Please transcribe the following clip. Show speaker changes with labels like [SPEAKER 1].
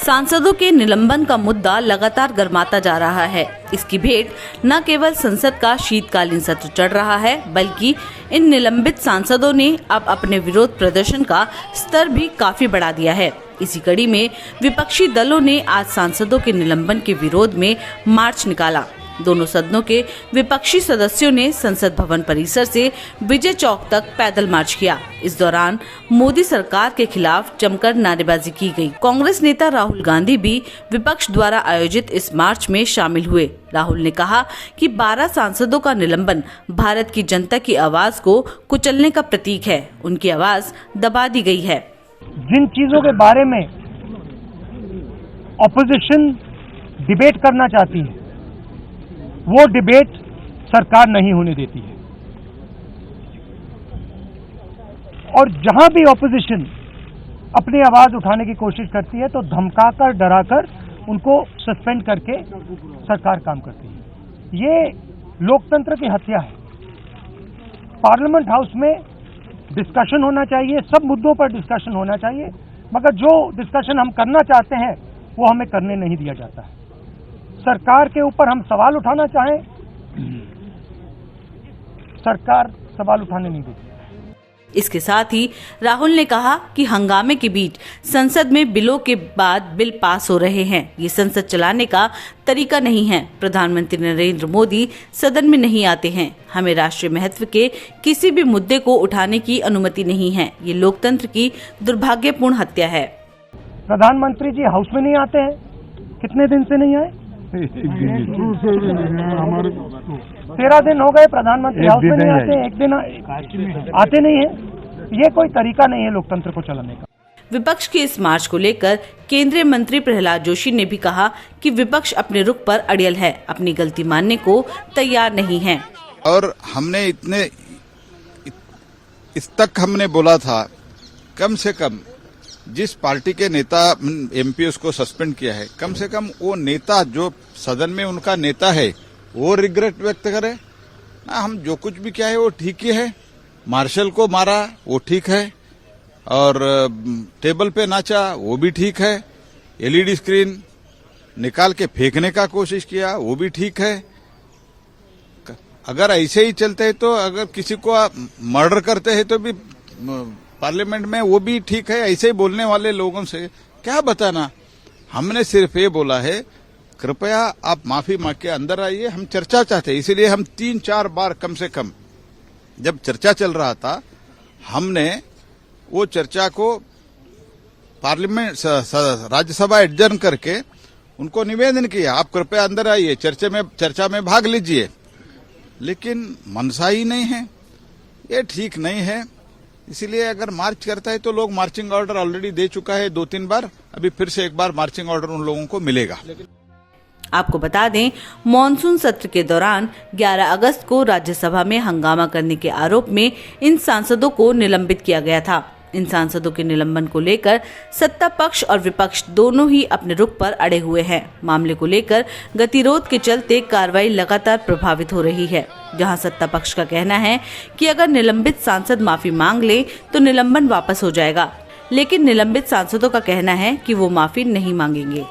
[SPEAKER 1] सांसदों के निलंबन का मुद्दा लगातार गर्माता जा रहा है। इसकी भेंट न केवल संसद का शीतकालीन सत्र चढ़ रहा है, बल्कि इन निलंबित सांसदों ने अब अपने विरोध प्रदर्शन का स्तर भी काफी बढ़ा दिया है। इसी कड़ी में विपक्षी दलों ने आज सांसदों के निलंबन के विरोध में मार्च निकाला। दोनों सदनों के विपक्षी सदस्यों ने संसद भवन परिसर से विजय चौक तक पैदल मार्च किया। इस दौरान मोदी सरकार के खिलाफ जमकर नारेबाजी की गई। कांग्रेस नेता राहुल गांधी भी विपक्ष द्वारा आयोजित इस मार्च में शामिल हुए। राहुल ने कहा कि 12 सांसदों का निलंबन भारत की जनता की आवाज को कुचलने का प्रतीक है। उनकी आवाज दबा दी गई है।
[SPEAKER 2] जिन चीजों के बारे में ऑपोजिशन डिबेट करना चाहती है, वो डिबेट सरकार नहीं होने देती है, और जहां भी ऑपोजिशन अपनी आवाज उठाने की कोशिश करती है तो धमकाकर, डराकर उनको सस्पेंड करके सरकार काम करती है। ये लोकतंत्र की हत्या है। पार्लियामेंट हाउस में डिस्कशन होना चाहिए, सब मुद्दों पर डिस्कशन होना चाहिए, मगर जो डिस्कशन हम करना चाहते हैं वो हमें करने नहीं दिया जाता है। सरकार के ऊपर हम सवाल उठाना चाहें, सरकार सवाल उठाने नहीं देती।
[SPEAKER 1] इसके साथ ही राहुल ने कहा कि हंगामे के बीच संसद में बिलों के बाद बिल पास हो रहे हैं। ये संसद चलाने का तरीका नहीं है। प्रधानमंत्री नरेंद्र मोदी सदन में नहीं आते हैं। हमें राष्ट्रीय महत्व के किसी भी मुद्दे को उठाने की अनुमति नहीं है। ये लोकतंत्र की दुर्भाग्यपूर्ण हत्या है।
[SPEAKER 2] प्रधानमंत्री जी हाउस में नहीं आते हैं। कितने दिन से नहीं आए? 13 दिन हो गए प्रधानमंत्री हाउस में नहीं आते, एक दिन आते नहीं है। ये कोई तरीका नहीं है लोकतंत्र को चलाने का।
[SPEAKER 1] विपक्ष के इस मार्च को लेकर केंद्रीय मंत्री प्रहलाद जोशी ने भी कहा कि विपक्ष अपने रुख पर अड़ियल है, अपनी गलती मानने को तैयार नहीं है।
[SPEAKER 3] और हमने इस तक हमने बोला था, कम से कम जिस पार्टी के नेता एमपी उसको सस्पेंड किया है, कम से कम वो नेता जो सदन में उनका नेता है वो रिग्रेट व्यक्त करे ना। हम जो कुछ भी किया है वो ठीक ही है। मार्शल को मारा वो ठीक है, और टेबल पे नाचा वो भी ठीक है। एलईडी स्क्रीन निकाल के फेंकने का कोशिश किया वो भी ठीक है। अगर ऐसे ही चलते हैं तो अगर किसी को मर्डर करते हैं तो भी पार्लियामेंट में वो भी ठीक है। ऐसे ही बोलने वाले लोगों से क्या बताना। हमने सिर्फ ये बोला है, कृपया आप माफी मांग के अंदर आइए, हम चर्चा चाहते हैं। इसीलिए हम 3-4 बार कम से कम जब चर्चा चल रहा था, हमने वो चर्चा को पार्लियामेंट राज्यसभा एडजर्न करके उनको निवेदन किया, आप कृपया अंदर आइए, चर्चा में भाग लीजिए। लेकिन मनसा ही नहीं है, ये ठीक नहीं है। इसीलिए अगर मार्च करता है तो लोग मार्चिंग ऑर्डर ऑलरेडी दे चुका है 2-3 बार, अभी फिर से एक बार मार्चिंग ऑर्डर उन लोगों को मिलेगा।
[SPEAKER 1] आपको बता दें, मॉनसून सत्र के दौरान 11 अगस्त को राज्यसभा में हंगामा करने के आरोप में इन सांसदों को निलंबित किया गया था। इन सांसदों के निलंबन को लेकर सत्ता पक्ष और विपक्ष दोनों ही अपने रुख पर अड़े हुए हैं। मामले को लेकर गतिरोध के चलते कार्रवाई लगातार प्रभावित हो रही है। जहां सत्ता पक्ष का कहना है कि अगर निलंबित सांसद माफी मांग ले तो निलंबन वापस हो जाएगा, लेकिन निलंबित सांसदों का कहना है कि वो माफी नहीं मांगेंगे।